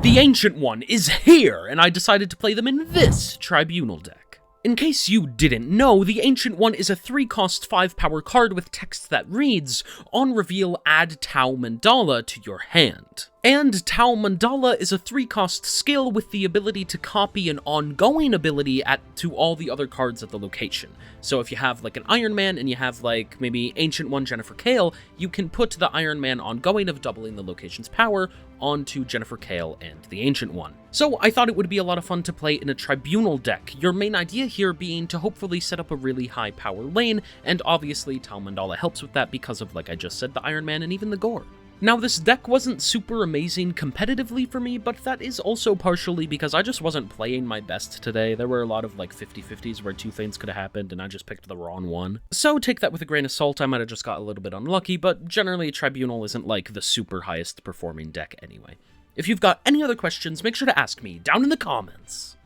The Ancient One is here, and I decided to play them in this Tribunal deck. In case you didn't know, the Ancient One is a 3-cost 5-power card with text that reads, on reveal add Tao Mandala to your hand. And Tao Mandala is a 3-cost skill with the ability to copy an ongoing ability to all the other cards at the location. So if you have like an Iron Man and you have like maybe Ancient One Jennifer Kale, you can put the Iron Man ongoing of doubling the location's power onto Jennifer Kale and the Ancient One. So I thought it would be a lot of fun to play in a Tribunal deck, your main idea here being to hopefully set up a really high power lane, and obviously Tao Mandala helps with that because of, like I just said, the Iron Man and even the Gore. Now, this deck wasn't super amazing competitively for me, but that is also partially because I just wasn't playing my best today. There were a lot of, like, 50-50s where two things could have happened, and I just picked the wrong one. So take that with a grain of salt. I might have just got a little bit unlucky, but generally Tribunal isn't, like, the super highest performing deck anyway. If you've got any other questions, make sure to ask me down in the comments.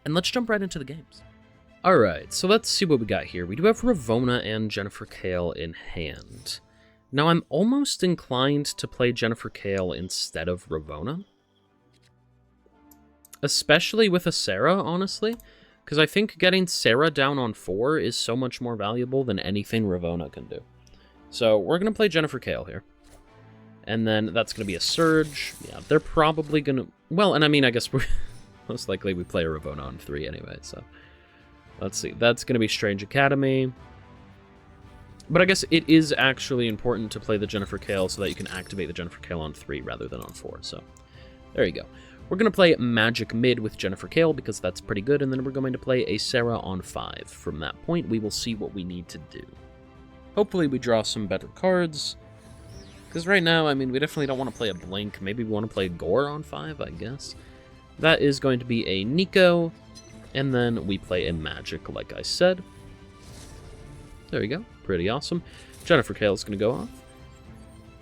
And let's jump right into the games. Alright, so let's see what we got here. We do have Ravonna and Jennifer Kale in hand. Now, I'm almost inclined to play Jennifer Kale instead of Ravonna. Especially with a Sarah, honestly. Because I think getting Sarah down on 4 is so much more valuable than anything Ravonna can do. So, we're going to play Jennifer Kale here. And then that's going to be a Surge. Yeah, they're probably going to... Well, and I mean, I guess we're... most likely we play a Ravonna on 3 anyway, so... Let's see. That's going to be Strange Academy. But I guess it is actually important to play the Jennifer Kale so that you can activate the Jennifer Kale on 3 rather than on 4, so there you go. We're going to play Magic Mid with Jennifer Kale because that's pretty good, and then we're going to play a Sarah on 5. From that point, we will see what we need to do. Hopefully we draw some better cards, because right now, I mean, we definitely don't want to play a Blink. Maybe we want to play Gore on 5, I guess. That is going to be a Nico, and then we play a Magic, like I said. There we go. Pretty awesome. Jennifer Kale is going to go off.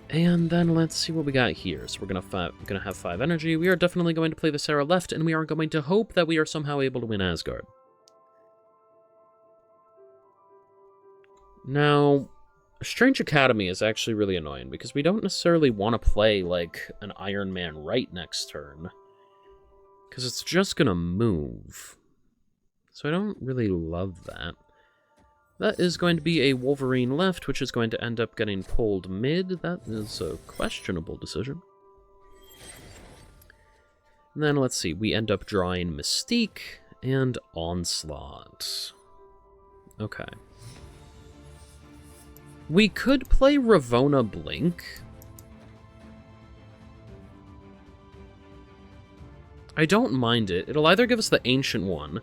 And then let's see what we got here. So we're going to have 5 energy. We are definitely going to play the Sarah left, and we are going to hope that we are somehow able to win Asgard. Now, Strange Academy is actually really annoying, because we don't necessarily want to play, like, an Iron Man right next turn. Because it's just going to move. So I don't really love that. That is going to be a Wolverine left, which is going to end up getting pulled mid. That is a questionable decision. And then, let's see, we end up drawing Mystique and Onslaught. Okay. We could play Ravonna Blink. I don't mind it. It'll either give us the Ancient One,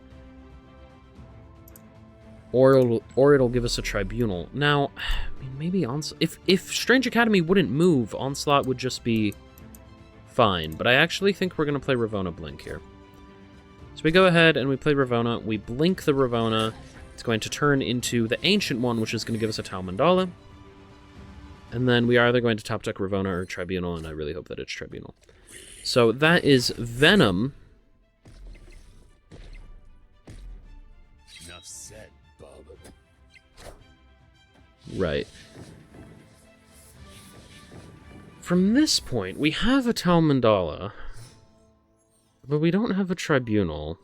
or it'll give us a Tribunal. Now, I mean, maybe if Strange Academy wouldn't move, Onslaught would just be fine. But I actually think we're going to play Ravonna Blink here. So we go ahead and we play Ravonna. We blink the Ravonna. It's going to turn into the Ancient One, which is going to give us a Tao Mandala. And then we are either going to top deck Ravonna or Tribunal, and I really hope that it's Tribunal. So that is Venom. Enough said, Bob. Right. From this point, we have a Tao Mandala, but we don't have a Tribunal.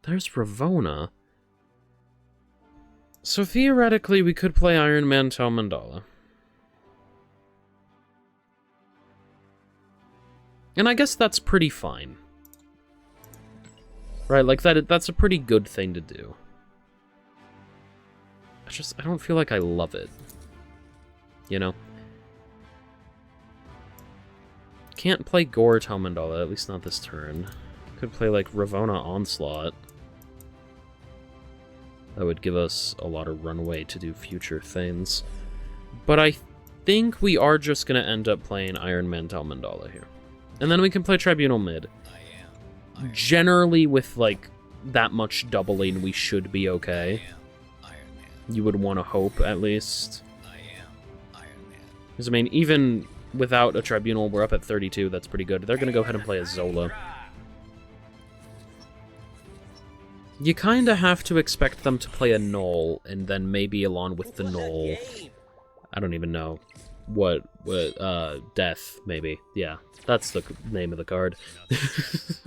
There's Ravonna. So theoretically, we could play Iron Man Tao Mandala. And I guess that's pretty fine. Right, like that's a pretty good thing to do. I don't feel like I love it. You know? Can't play Gore Tao Mandala, at least not this turn. Could play like Ravonna Onslaught. That would give us a lot of runway to do future things. But I think we are just going to end up playing Iron Man Tao Mandala here. And then we can play Tribunal mid. Generally, with, like, that much doubling, we should be okay. You would want to hope, at least. Because, I mean, even without a Tribunal, we're up at 32. That's pretty good. They're going to go ahead and play a Zola. You kind of have to expect them to play a Null, and then maybe along with the Null, I don't even know. Death, maybe. Yeah, that's the name of the card.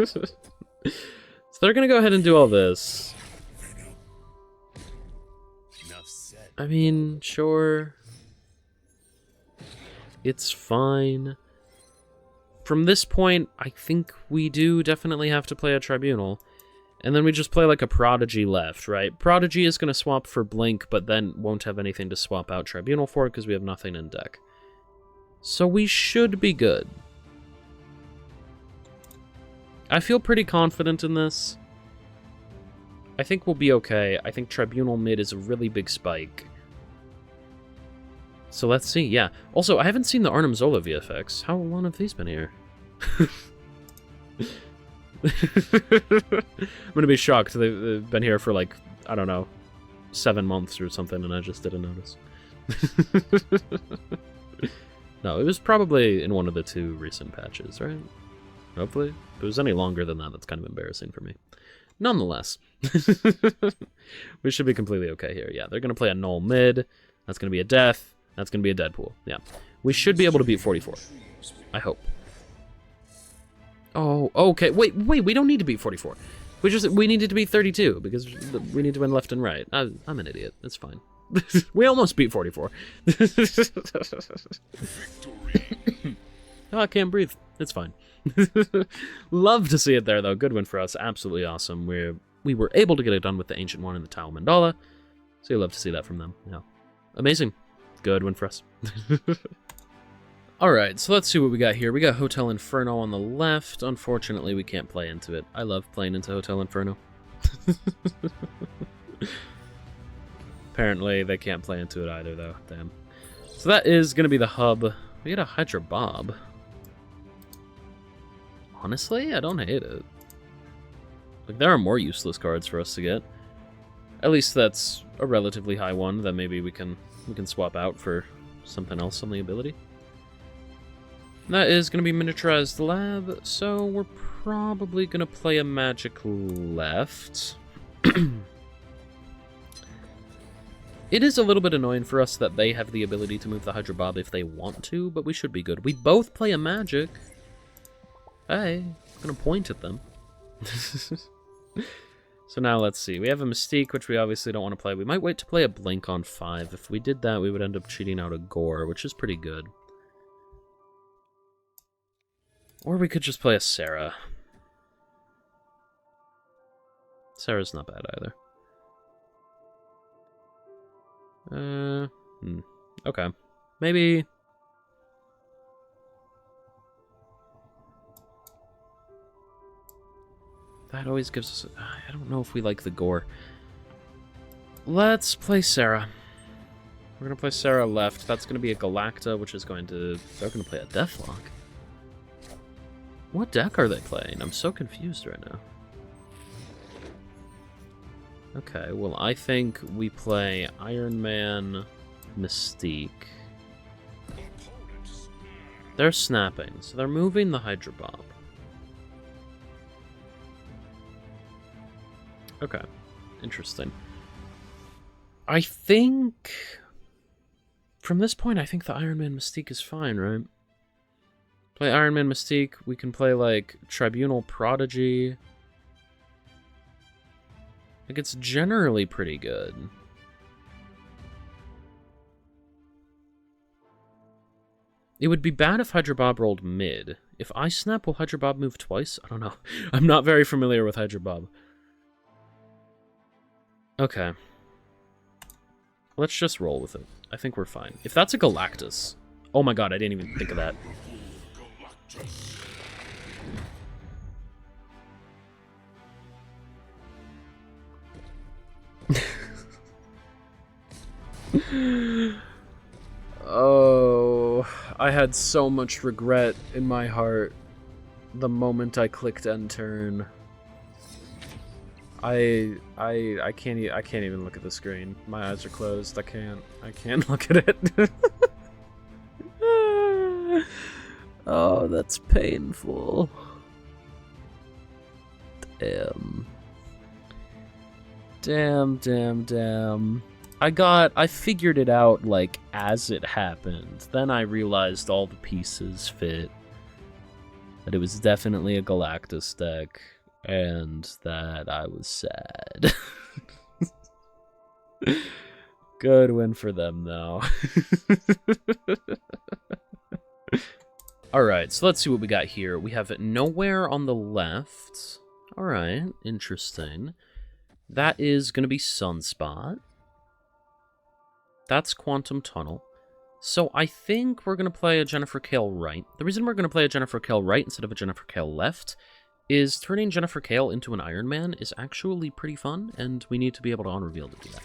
So they're gonna go ahead and do all this. I mean, sure. It's fine. From this point, I think we do definitely have to play a Tribunal. And then we just play like a Prodigy left, right? Prodigy is going to swap for Blink, but then won't have anything to swap out Tribunal for because we have nothing in deck. So we should be good. I feel pretty confident in this. I think we'll be okay. I think Tribunal mid is a really big spike. So let's see, yeah. Also, I haven't seen the Arnim Zola VFX. How long have these been here? I'm gonna be shocked. They've been here for like, I don't know, 7 months or something, and I just didn't notice. No, it was probably in one of the 2 recent patches, right? Hopefully. If it was any longer than that, that's kind of embarrassing for me. Nonetheless, we should be completely okay here. Yeah, they're gonna play a null mid. That's gonna be a death. That's gonna be a Deadpool. Yeah, we should be able to beat 44. I hope. Oh, okay. Wait, we don't need to beat 44. We needed to beat 32 because we need to win left and right. I'm an idiot. It's fine. We almost beat 44. Oh, I can't breathe. It's fine. Love to see it there, though. Good win for us. Absolutely awesome. We were able to get it done with the Ancient One and the Tao Mandala. So you love to see that from them. Yeah. Amazing. Good win for us. Alright, so let's see what we got here. We got Hotel Inferno on the left. Unfortunately, we can't play into it. I love playing into Hotel Inferno. Apparently, they can't play into it either, though. Damn. So that is going to be the hub. We get a Hydra Bob. Honestly, I don't hate it. Like, there are more useless cards for us to get. At least that's a relatively high one that maybe we can swap out for something else on the ability. That is going to be Miniaturized Lab, so we're probably going to play a Magic left. It is a little bit annoying for us that they have the ability to move the Hydra Bob if they want to, but we should be good. We both play a Magic. Hey, I'm going to point at them. So now let's see. We have a Mystique, which we obviously don't want to play. We might wait to play a Blink on 5. If we did that, we would end up cheating out a Gore, which is pretty good. Or we could just play a Sarah. Sarah's not bad either. Okay. Maybe... That always gives us... I don't know if we like the Gore. Let's play Sarah. We're going to play Sarah left. That's going to be a Galacta, which is going to... They're going to play a Deathlock. What deck are they playing? I'm so confused right now. Okay, well, I think we play Iron Man, Mystique. They're snapping, so they're moving the Hydra Bob. Okay, interesting. I think... From this point, I think the Iron Man Mystique is fine, right? Play Iron Man Mystique. We can play, like, Tribunal Prodigy. Like, it's generally pretty good. It would be bad if Hydra Bob rolled mid. If I snap, will Hydra Bob move twice? I don't know. I'm not very familiar with Hydra Bob. Okay. Let's just roll with it. I think we're fine. If that's a Galactus... Oh my god, I didn't even think of that. Oh, I had so much regret in my heart the moment I clicked end turn. I can't even look at the screen. My eyes are closed. I can't look at it. Oh, that's painful. Damn. Damn. I figured it out, like, as it happened. Then I realized all the pieces fit. That it was definitely a Galactus deck, and that I was sad. Good win for them, though. Alright, so let's see what we got here. We have Nowhere on the left. Alright, interesting. That is going to be Sunspot. That's Quantum Tunnel. So I think we're going to play a Jennifer Kale right. The reason we're going to play a Jennifer Kale right instead of a Jennifer Kale left is turning Jennifer Kale into an Iron Man is actually pretty fun, and we need to be able to on-reveal to do that.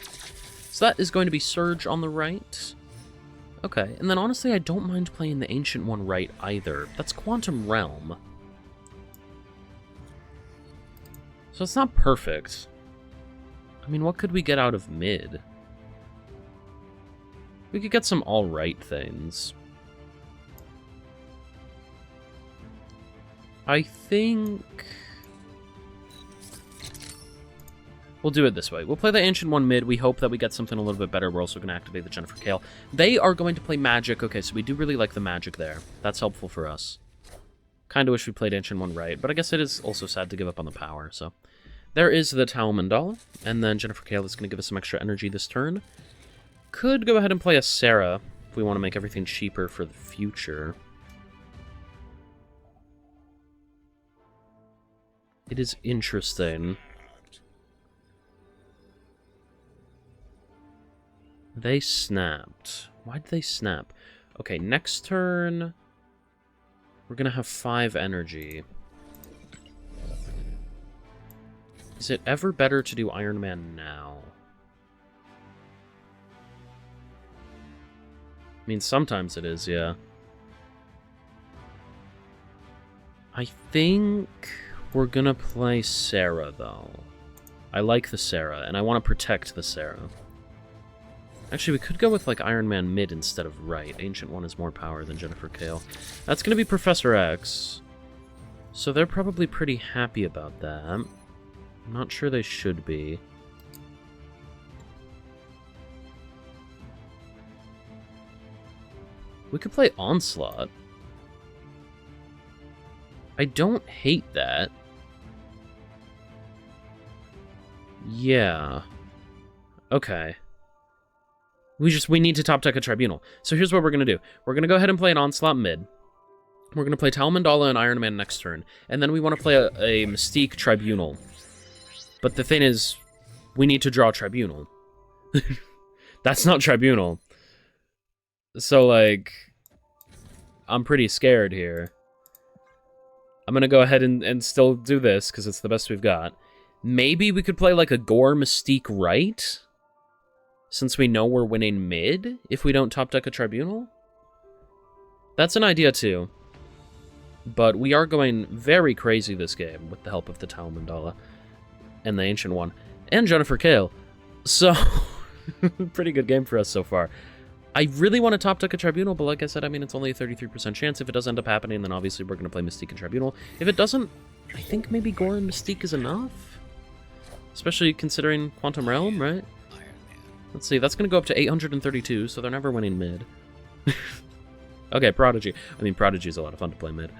So that is going to be Surge on the right. Okay, and then honestly, I don't mind playing the Ancient one right either. That's Quantum Realm. So it's not perfect. I mean, what could we get out of mid? We could get some alright things. I think we'll do it this way. We'll play the Ancient one mid. We hope that we get something a little bit better. We're also going to activate the Jennifer Kale. They are going to play Magic. Okay, so we do really like the Magic there. That's helpful for us. Kind of wish we played Ancient one right, but I guess it is also sad to give up on the power, so. There is the Tao Mandala, and then Jennifer Kale is going to give us some extra energy this turn. Could go ahead and play a Sarah if we want to make everything cheaper for the future. It is interesting. They snapped. Why'd they snap? Okay, next turn, we're going to have 5 energy. Is it ever better to do Iron Man now? I mean, sometimes it is, yeah. I think we're gonna play Sarah, though. I like the Sarah, and I want to protect the Sarah. Actually, we could go with, like, Iron Man mid instead of right. Ancient one is more power than Jennifer Kale. That's gonna be Professor X. So they're probably pretty happy about that. I'm not sure they should be. We could play Onslaught. I don't hate that. Yeah. Okay. We need to top deck a Tribunal. So here's what we're going to do. We're going to go ahead and play an Onslaught mid. We're going to play Tao Mandala and Iron Man next turn. And then we want to play a Mystique Tribunal. But the thing is, we need to draw Tribunal. That's not Tribunal. So, like, I'm pretty scared here. I'm going to go ahead and still do this, because it's the best we've got. Maybe we could play, like, a Gore Mystique right? Since we know we're winning mid, if we don't top deck a Tribunal? That's an idea, too. But we are going very crazy this game, with the help of the Tao Mandala. And the Ancient one. And Jennifer Kale. So, pretty good game for us so far. I really want to top deck a Tribunal, but like I said, I mean, it's only a 33% chance. If it does end up happening, then obviously we're going to play Mystique and Tribunal. If it doesn't, I think maybe Gore and Mystique is enough. Especially considering Quantum Realm, right? Let's see, that's going to go up to 832, so they're never winning mid. Okay, Prodigy. I mean, Prodigy is a lot of fun to play mid.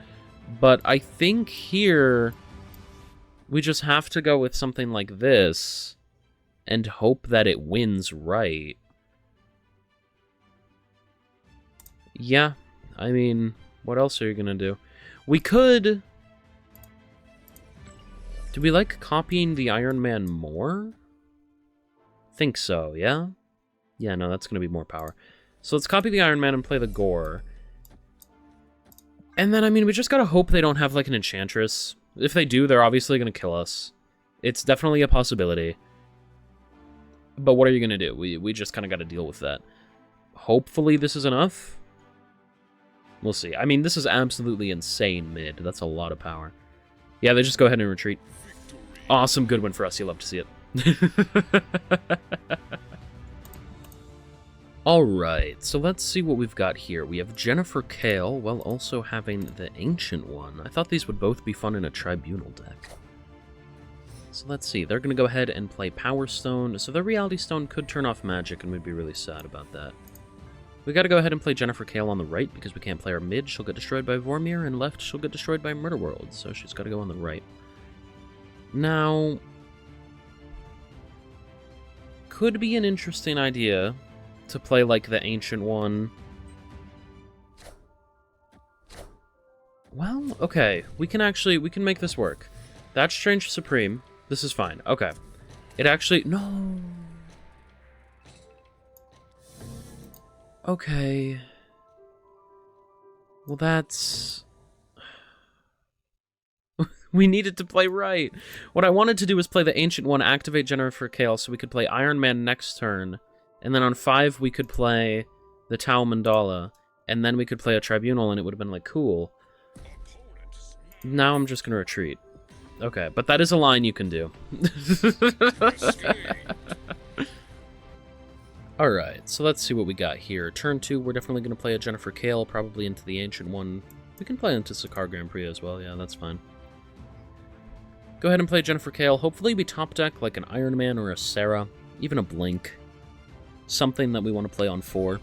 But I think here, we just have to go with something like this and hope that it wins right. Yeah, I mean, what else are you going to do? We could... Do we like copying the Iron Man more? Think so, yeah? Yeah, no, that's going to be more power. So let's copy the Iron Man and play the Gore. And then, I mean, we just got to hope they don't have, like, an Enchantress. If they do, they're obviously going to kill us. It's definitely a possibility. But what are you going to do? We just kind of got to deal with that. Hopefully this is enough. We'll see. I mean, this is absolutely insane mid. That's a lot of power. Yeah, they just go ahead and retreat. Awesome, good win for us. You love to see it. Alright, so let's see what we've got here. We have Jennifer Kale, while also having the Ancient one. I thought these would both be fun in a Tribunal deck. So let's see. They're going to go ahead and play Power Stone. So their Reality Stone could turn off magic, and we'd be really sad about that. We got to go ahead and play Jennifer Kale on the right, because we can't play our mid. She'll get destroyed by Vormir, and left she'll get destroyed by Murder World. So she's got to go on the right. Now, could be an interesting idea to play like the Ancient One. Well, okay, we can make this work. That's Strange Supreme. This is fine. Okay. It actually, no. Okay. Well, that's... We needed to play right. What I wanted to do was play the Ancient One, activate Jennifer Kale, so we could play Iron Man next turn. And then on 5, we could play the Tao Mandala. And then we could play a Tribunal, and it would have been, like, cool. Now I'm just gonna retreat. Okay, but that is a line you can do. Alright, so let's see what we got here. Turn 2, we're definitely gonna play a Jennifer Kale, probably into the Ancient One. We can play into Sakar Grand Prix as well, yeah, that's fine. Go ahead and play Jennifer Kale. Hopefully we top deck like an Iron Man or a Sarah, even a Blink. Something that we want to play on 4.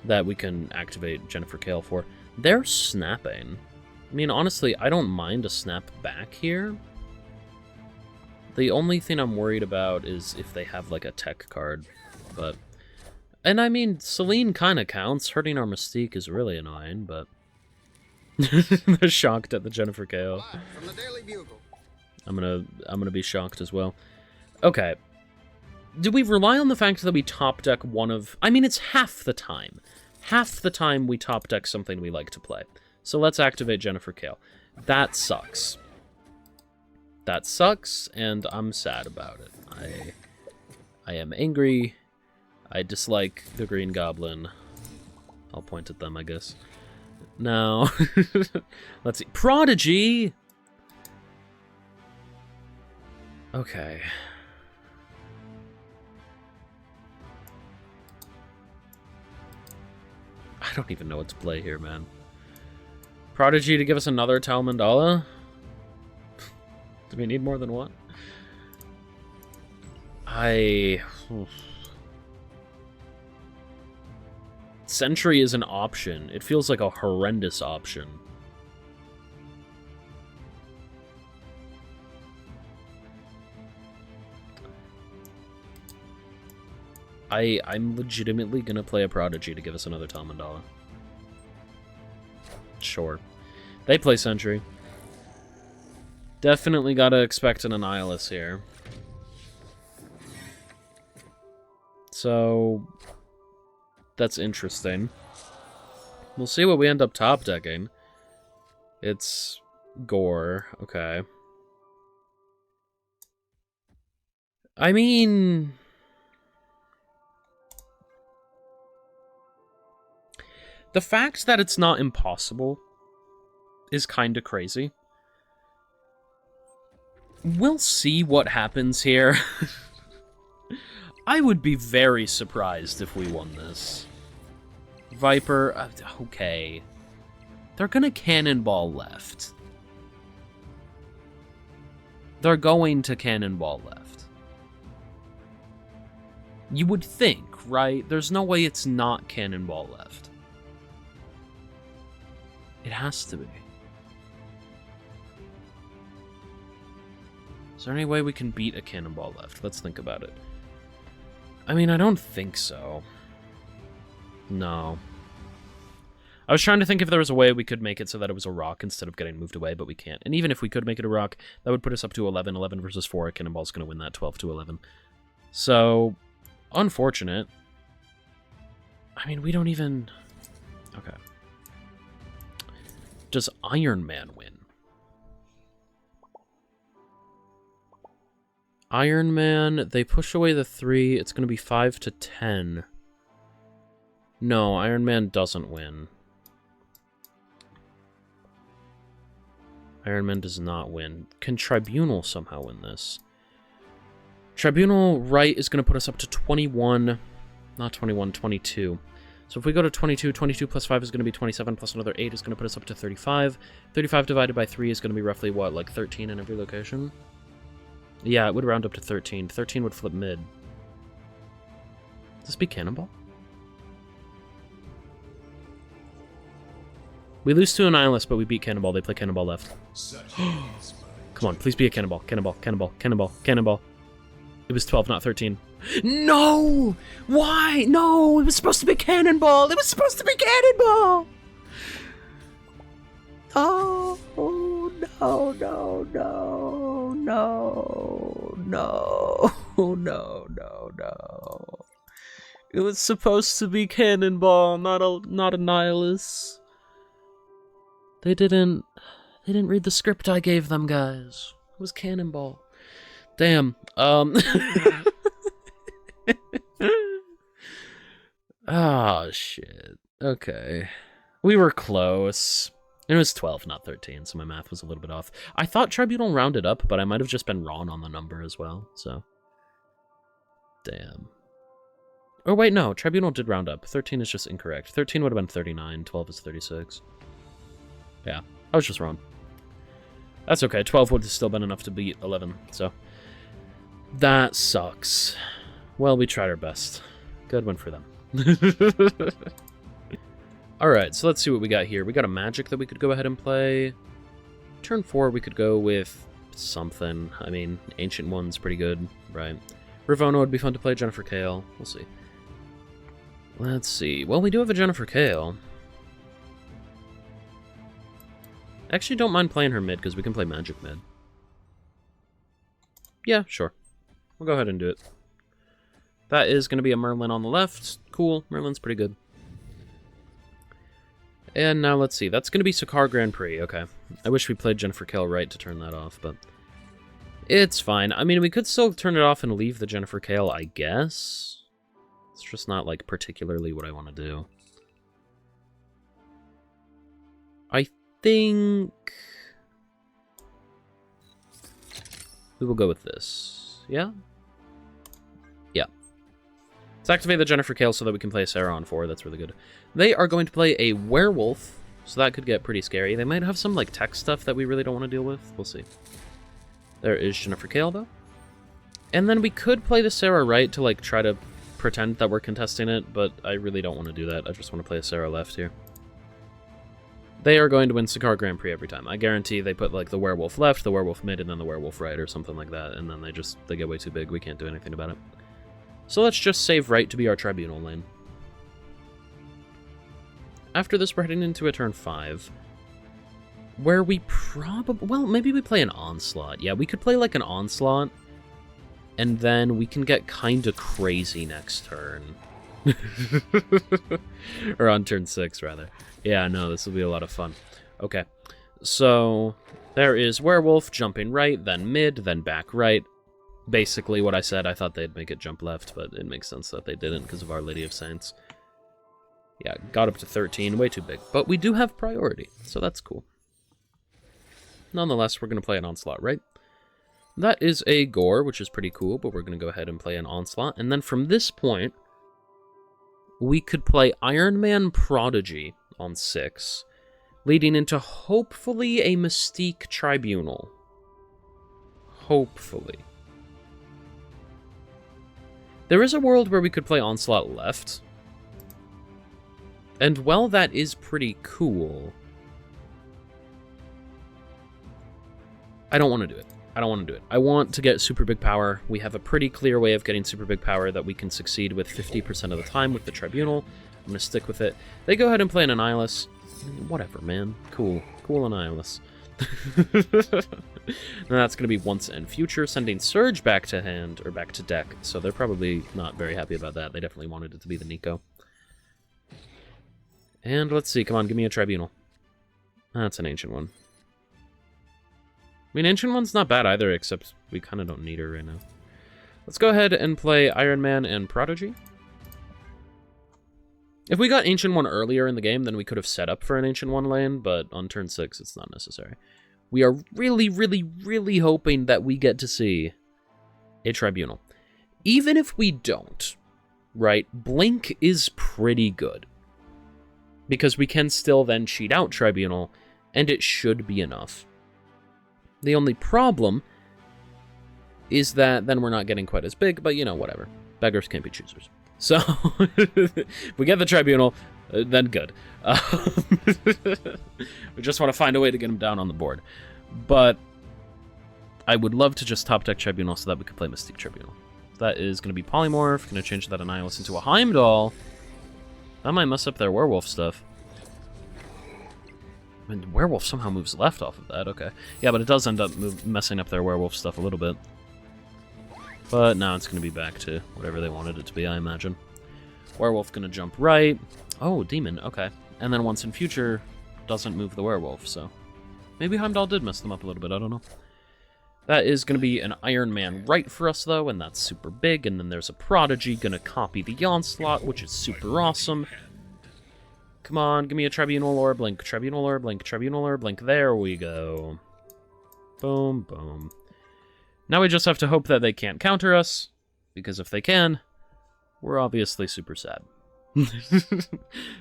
That we can activate Jennifer Kale for. They're snapping. I mean, honestly, I don't mind a snap back here. The only thing I'm worried about is if they have, like, a tech card. But... And, I mean, Celine kind of counts. Hurting our Mystique is really annoying, but... They're shocked at the Jennifer Kale. From the Daily Bugle. I'm gonna be shocked as well. Okay. Do we rely on the fact that we top deck one of... I mean, it's half the time. Half the time we top deck something we like to play. So let's activate Jennifer Kale. That sucks. That sucks, and I'm sad about it. I am angry. I dislike the Green Goblin. I'll point at them, I guess. Now, let's see. Prodigy! Okay. I don't even know what to play here, man. Prodigy to give us another Tao Mandala? Do we need more than one? Sentry is an option. It feels like a horrendous option. I'm legitimately gonna play a Prodigy to give us another Tao Mandala. Sure. They play Sentry. Definitely gotta expect an Annihilus here. So... that's interesting. We'll see what we end up top decking. It's... Gore. Okay. I mean... the fact that it's not impossible is kinda crazy. We'll see what happens here. I would be very surprised if we won this. Viper, okay. They're gonna Cannonball left. They're going to Cannonball left. You would think, right? There's no way it's not Cannonball left. It has to be. Is there any way we can beat a Cannonball left? Let's think about it. I mean, I don't think so. No. I was trying to think if there was a way we could make it so that it was a rock instead of getting moved away, but we can't. And even if we could make it a rock, that would put us up to 11. 11 versus 4. Cannonball's going to win that 12 to 11. So, unfortunate. I mean, we don't even... Okay. Does Iron Man win? Iron Man, they push away the 3. It's going to be 5 to 10. No, Iron Man doesn't win. Iron Man does not win. Can Tribunal somehow win this? Tribunal right is going to put us up to 21. Not 21, 22. So if we go to 22, 22 plus 5 is going to be 27, plus another 8 is going to put us up to 35. 35 divided by 3 is going to be roughly, what, like 13 in every location? Yeah, it would round up to 13. 13 would flip mid. Does this be Cannonball? We lose to an Nihilist, but we beat Cannonball. They play Cannonball left. Come on, please be a Cannonball. Cannonball, Cannonball, Cannonball, Cannonball. It was 12, not 13. No! Why? No! It was supposed to be Cannonball! It was supposed to be Cannonball! Oh, no, no, no, no, no, no. It was supposed to be Cannonball, not a Nihilus. They didn't read the script I gave them, guys. It was Cannonball. Damn. Oh, shit. Okay. We were close. It was 12, not 13, so my math was a little bit off. I thought Tribunal rounded up, but I might have just been wrong on the number as well, so... Damn. Oh, wait, no. Tribunal did round up. 13 is just incorrect. 13 would have been 39. 12 is 36. Yeah, I was just wrong. That's okay. 12 would have still been enough to beat 11, so... That sucks. Well, we tried our best. Good one for them. Alright, so let's see what we got here. We got a magic that we could go ahead and play. Turn 4, we could go with something. I mean, Ancient One's pretty good, right? Ravonna would be fun to play. Jennifer Kale. We'll see. Let's see. Well, we do have a Jennifer Kale. I actually don't mind playing her mid, because we can play magic mid. Yeah, sure. We'll go ahead and do it. That is going to be a Merlin on the left. Cool. Merlin's pretty good. And now let's see. That's going to be Sakar Grand Prix. Okay. I wish we played Jennifer Kale right to turn that off, but... It's fine. I mean, we could still turn it off and leave the Jennifer Kale, I guess. It's just not, like, particularly what I want to do. I think... we will go with this. Yeah? Yeah. Let's activate the Jennifer Kale so that we can play Sarah on 4. That's really good. They are going to play a werewolf, so that could get pretty scary. They might have some, like, tech stuff that we really don't want to deal with. We'll see. There is Jennifer Kale, though. And then we could play the Sarah right to, like, try to pretend that we're contesting it, but I really don't want to do that. I just want to play a Sarah left here. They are going to win Sakar Grand Prix every time. I guarantee they put, like, the werewolf left, the werewolf mid, and then the werewolf right, or something like that, and then they get way too big. We can't do anything about it. So let's just save right to be our Tribunal lane. After this, we're heading into a turn 5, where we probably... well, maybe we play an Onslaught. Yeah, we could play, like, an Onslaught, and then we can get kind of crazy next turn. Or on turn 6, rather. Yeah, no, this will be a lot of fun. Okay, so there is Werewolf jumping right, then mid, then back right. Basically what I said. I thought they'd make it jump left, but it makes sense that they didn't because of Our Lady of Saints. Yeah, got up to 13, way too big. But we do have priority, so that's cool. Nonetheless, we're going to play an Onslaught, right? That is a Gore, which is pretty cool, but we're going to go ahead and play an Onslaught. And then from this point, we could play Iron Man Prodigy on 6, leading into hopefully a Mystique Tribunal. Hopefully. There is a world where we could play Onslaught left. And while that is pretty cool, I don't want to do it. I don't want to do it. I want to get super big power. We have a pretty clear way of getting super big power that we can succeed with 50% of the time with the Tribunal. I'm going to stick with it. They go ahead and play an Annihilus. Whatever, man. Cool. Cool Annihilus. And that's going to be once and future, sending Surge back to hand, or back to deck. So they're probably not very happy about that. They definitely wanted it to be the Nico. And let's see. Come on, give me a Tribunal. That's an Ancient One. I mean, Ancient One's not bad either, except we kind of don't need her right now. Let's go ahead and play Iron Man and Prodigy. If we got Ancient One earlier in the game, then we could have set up for an Ancient One lane, but on turn 6, it's not necessary. We are really, really, really hoping that we get to see a Tribunal. Even if we don't, right, Blink is pretty good. because we can still then cheat out Tribunal, and it should be enough. The only problem is that then we're not getting quite as big, but, you know, whatever. Beggars can't be choosers. So, if we get the Tribunal, then good. We just want to find a way to get him down on the board. But I would love to just top deck Tribunal so that we could play Mystique Tribunal. That is going to be Polymorph, going to change that Annihilus into a Heimdall. That might mess up their werewolf stuff. I mean, werewolf somehow moves left off of that, okay. Yeah, but it does end up messing up their werewolf stuff a little bit. But now it's going to be back to whatever they wanted it to be, I imagine. Werewolf going to jump right. Oh, demon, okay. And then once in future, doesn't move the werewolf, so... Maybe Heimdall did mess them up a little bit, I don't know. That is going to be an Iron Man right for us, though, and that's super big. And then there's a Prodigy going to copy the Onslaught, which is super awesome. Come on, give me a Tribunal or a Blink. Tribunal or a Blink. Tribunal or a Blink. There we go. Boom, boom. Now we just have to hope that they can't counter us, because if they can, we're obviously super sad.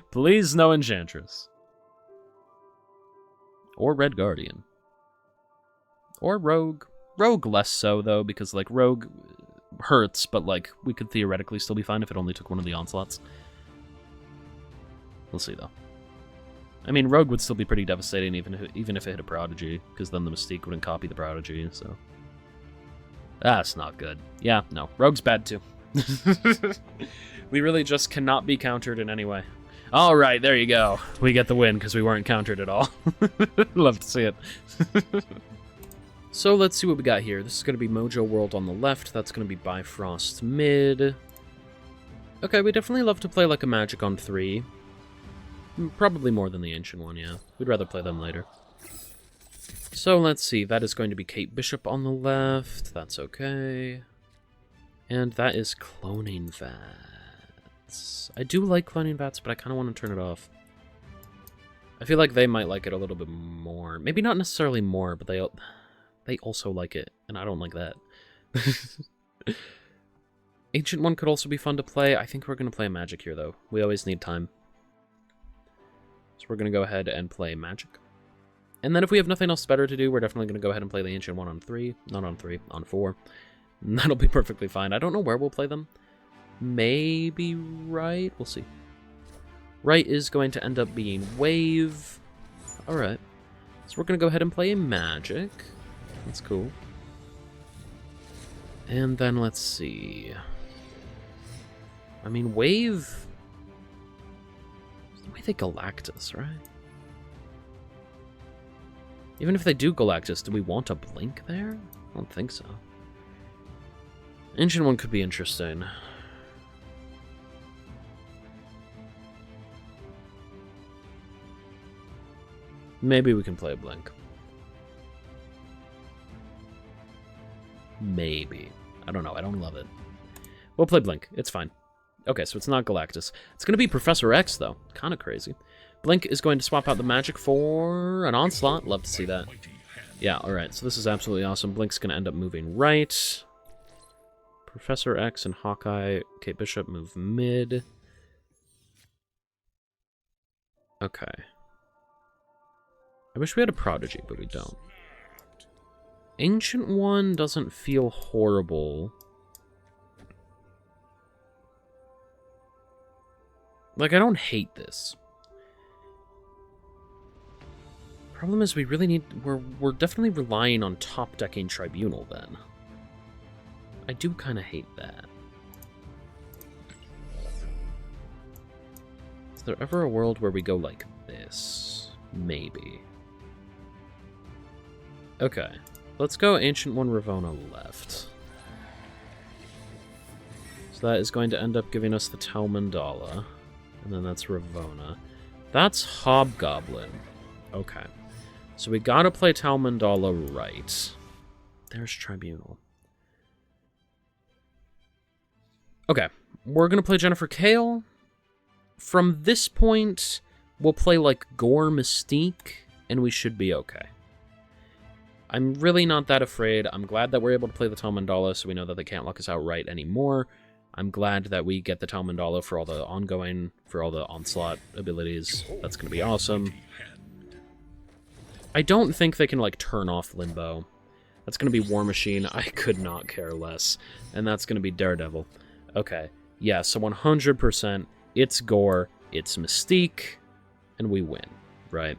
Please, no Enchantress. Or Red Guardian. Or Rogue. Rogue less so, though, because, like, Rogue hurts, but, like, we could theoretically still be fine if it only took one of the Onslaughts. We'll see, though. I mean, Rogue would still be pretty devastating even if it hit a Prodigy, because then the Mystique wouldn't copy the Prodigy, so... That's not good. Yeah, no. Rogue's bad, too. We really just cannot be countered in any way. Alright, there you go. We get the win, because we weren't countered at all. Love to see it. So let's see what we got here. This is going to be Mojo World on the left. That's going to be Bifrost mid. Okay, we definitely love to play like a Magic on 3. Probably more than the Ancient one, yeah. We'd rather play them later. So let's see. That is going to be Kate Bishop on the left. That's okay. And that is Cloning Vats. I do like Cloning Vats, but I kind of want to turn it off. I feel like they might like it a little bit more. Maybe not necessarily more, but they also like it, and I don't like that. Ancient one could also be fun to play. I think we're going to play Magic here, though. We always need time. So we're going to go ahead and play Magic. And then if we have nothing else better to do, we're definitely going to go ahead and play the Ancient one on 3. Not on 3, on 4. And that'll be perfectly fine. I don't know where we'll play them. Maybe right? We'll see. Right is going to end up being Wave. Alright. So we're going to go ahead and play Magic. That's cool. And then let's see. I mean, Wave... Why they Galactus, right? Even if they do Galactus, do we want a Blink there? I don't think so. Ancient one could be interesting. Maybe we can play a Blink. Maybe. I don't know. I don't love it. We'll play Blink. It's fine. Okay, so it's not Galactus. It's going to be Professor X, though. Kind of crazy. Blink is going to swap out the Magic for an Onslaught. Love to see that. Yeah, alright. So this is absolutely awesome. Blink's going to end up moving right. Professor X and Hawkeye, Kate Bishop move mid. Okay. I wish we had a Prodigy, but we don't. Ancient one doesn't feel horrible. Like, I don't hate this. Problem is we really need... We're definitely relying on top-decking Tribunal, then. I do kind of hate that. Is there ever a world where we go like this? Maybe. Okay. Let's go Ancient One Ravonna left. So that is going to end up giving us the Tao Mandala. And then that's Ravonna. That's Hobgoblin. Okay. So we gotta play Tao Mandala right. There's Tribunal. Okay. We're gonna play Jennifer Kale. From this point, we'll play like Gore Mystique, and we should be okay. I'm really not that afraid. I'm glad that we're able to play the Tao Mandala, so we know that they can't lock us out right anymore. I'm glad that we get the Tao Mandala for all the onslaught abilities. That's going to be awesome. I don't think they can, like, turn off Limbo. That's going to be War Machine. I could not care less. And that's going to be Daredevil. Okay. Yeah, so 100%, it's Gore, it's Mystique, and we win, right?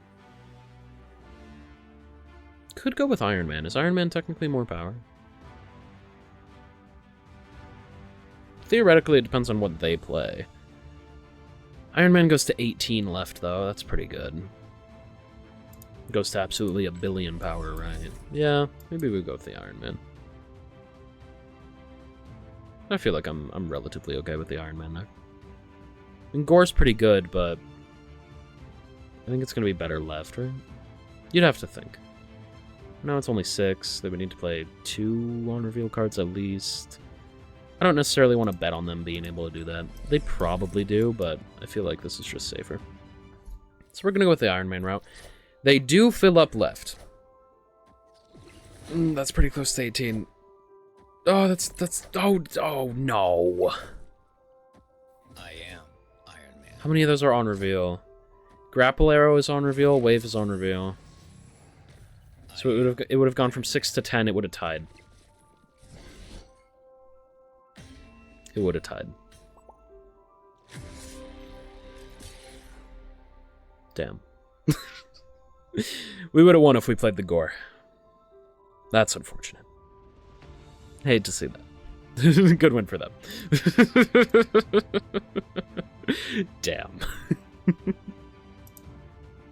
Could go with Iron Man. Is Iron Man technically more power? Theoretically, it depends on what they play. Iron Man goes to 18 left, though. That's pretty good. Goes to absolutely a billion power, right? Yeah, maybe we go with the Iron Man. I feel like I'm relatively okay with the Iron Man there. And Gore's pretty good, but I think it's going to be better left, right? You'd have to think. No, it's only 6. They would need to play 2 on-reveal cards at least. I don't necessarily want to bet on them being able to do that. They probably do, but I feel like this is just safer. So we're going to go with the Iron Man route. They do fill up left. That's pretty close to 18. Oh, oh no. I am Iron Man. How many of those are on reveal? Grapple Arrow is on reveal, Wave is on reveal. So it would have gone from 6 to 10, it would have tied. It would have tied. Damn. We would have won if we played the Gore. That's unfortunate. Hate to see that. Good win for them. Damn.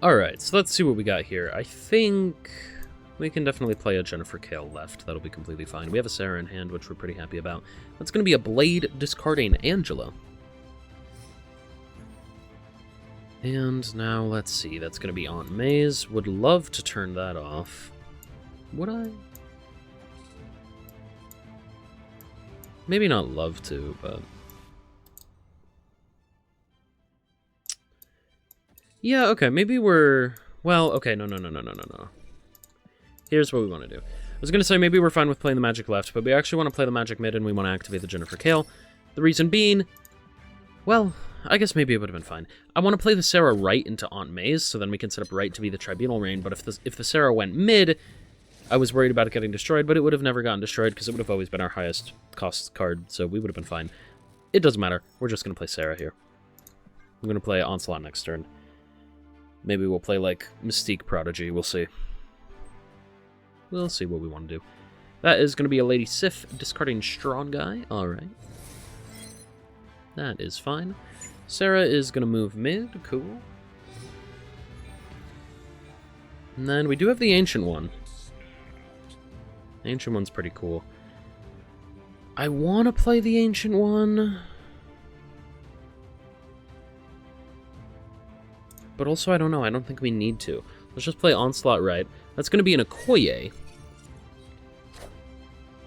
Alright, so let's see what we got here. I think we can definitely play a Jennifer Kale left. That'll be completely fine. We have a Sarah in hand, which we're pretty happy about. That's going to be a Blade discarding Angela. And now, let's see. That's going to be Aunt May's. Would love to turn that off. Would I? Maybe not love to, but... Yeah, okay, maybe we're... Well, okay, no. Here's what we want to do. I was going to say maybe we're fine with playing the Magic left, but we actually want to play the Magic mid and we want to activate the Jennifer Kale. The reason being... Well, I guess maybe it would have been fine. I want to play the Sarah right into Aunt May's, so then we can set up right to be the Tribunal Reign, but if the Sarah went mid, I was worried about it getting destroyed, but it would have never gotten destroyed because it would have always been our highest cost card, so we would have been fine. It doesn't matter. We're just going to play Sarah here. I'm going to play Onslaught next turn. Maybe we'll play, like, Mystique Prodigy. We'll see. We'll see what we want to do. That is going to be a Lady Sif discarding Strong Guy. Alright. That is fine. Sarah is going to move mid. Cool. And then we do have the Ancient One. The Ancient One's pretty cool. I want to play the Ancient One. But also, I don't know. I don't think we need to. Let's just play Onslaught right. That's going to be an Okoye.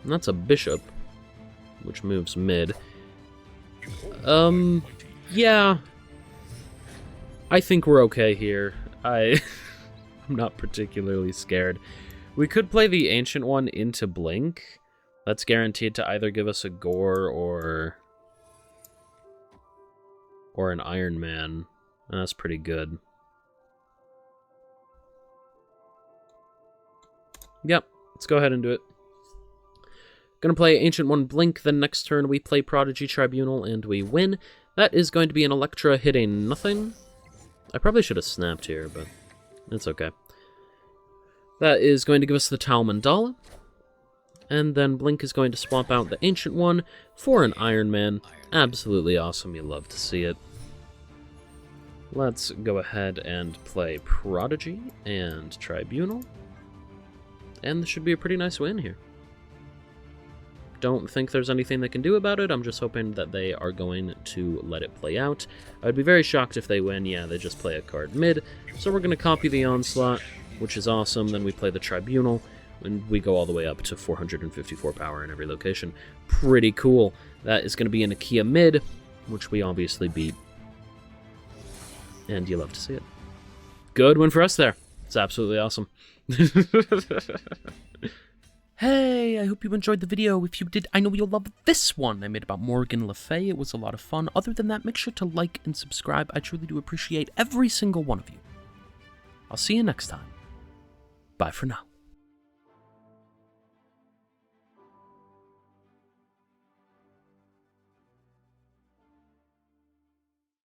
And that's a Bishop, which moves mid. Yeah. I think we're okay here. I'm not particularly scared. We could play the Ancient One into Blink. That's guaranteed to either give us a Gore or an Iron Man. That's pretty good. Yep, let's go ahead and do it. Gonna play Ancient One Blink, then next turn we play Prodigy Tribunal and we win. That is going to be an Electra hitting nothing. I probably should have snapped here, but it's okay. That is going to give us the Tao Mandala. And then Blink is going to swap out the Ancient One for an Iron Man. Absolutely awesome, you love to see it. Let's go ahead and play Prodigy and Tribunal. And this should be a pretty nice win here. Don't think there's anything they can do about it. I'm just hoping that they are going to let it play out. I'd be very shocked if they win. Yeah, they just play a card mid. So we're going to copy the Onslaught, which is awesome. Then we play the Tribunal, and we go all the way up to 454 power in every location. Pretty cool. That is going to be an Nakia mid, which we obviously beat. And you love to see it. Good win for us there. It's absolutely awesome. Hey, I hope you enjoyed the video. If you did, I know you'll love this one I made about Morgan Le Fay. It was a lot of fun. Other than that, make sure to like and subscribe. I truly do appreciate every single one of you. I'll see you next time. Bye for now.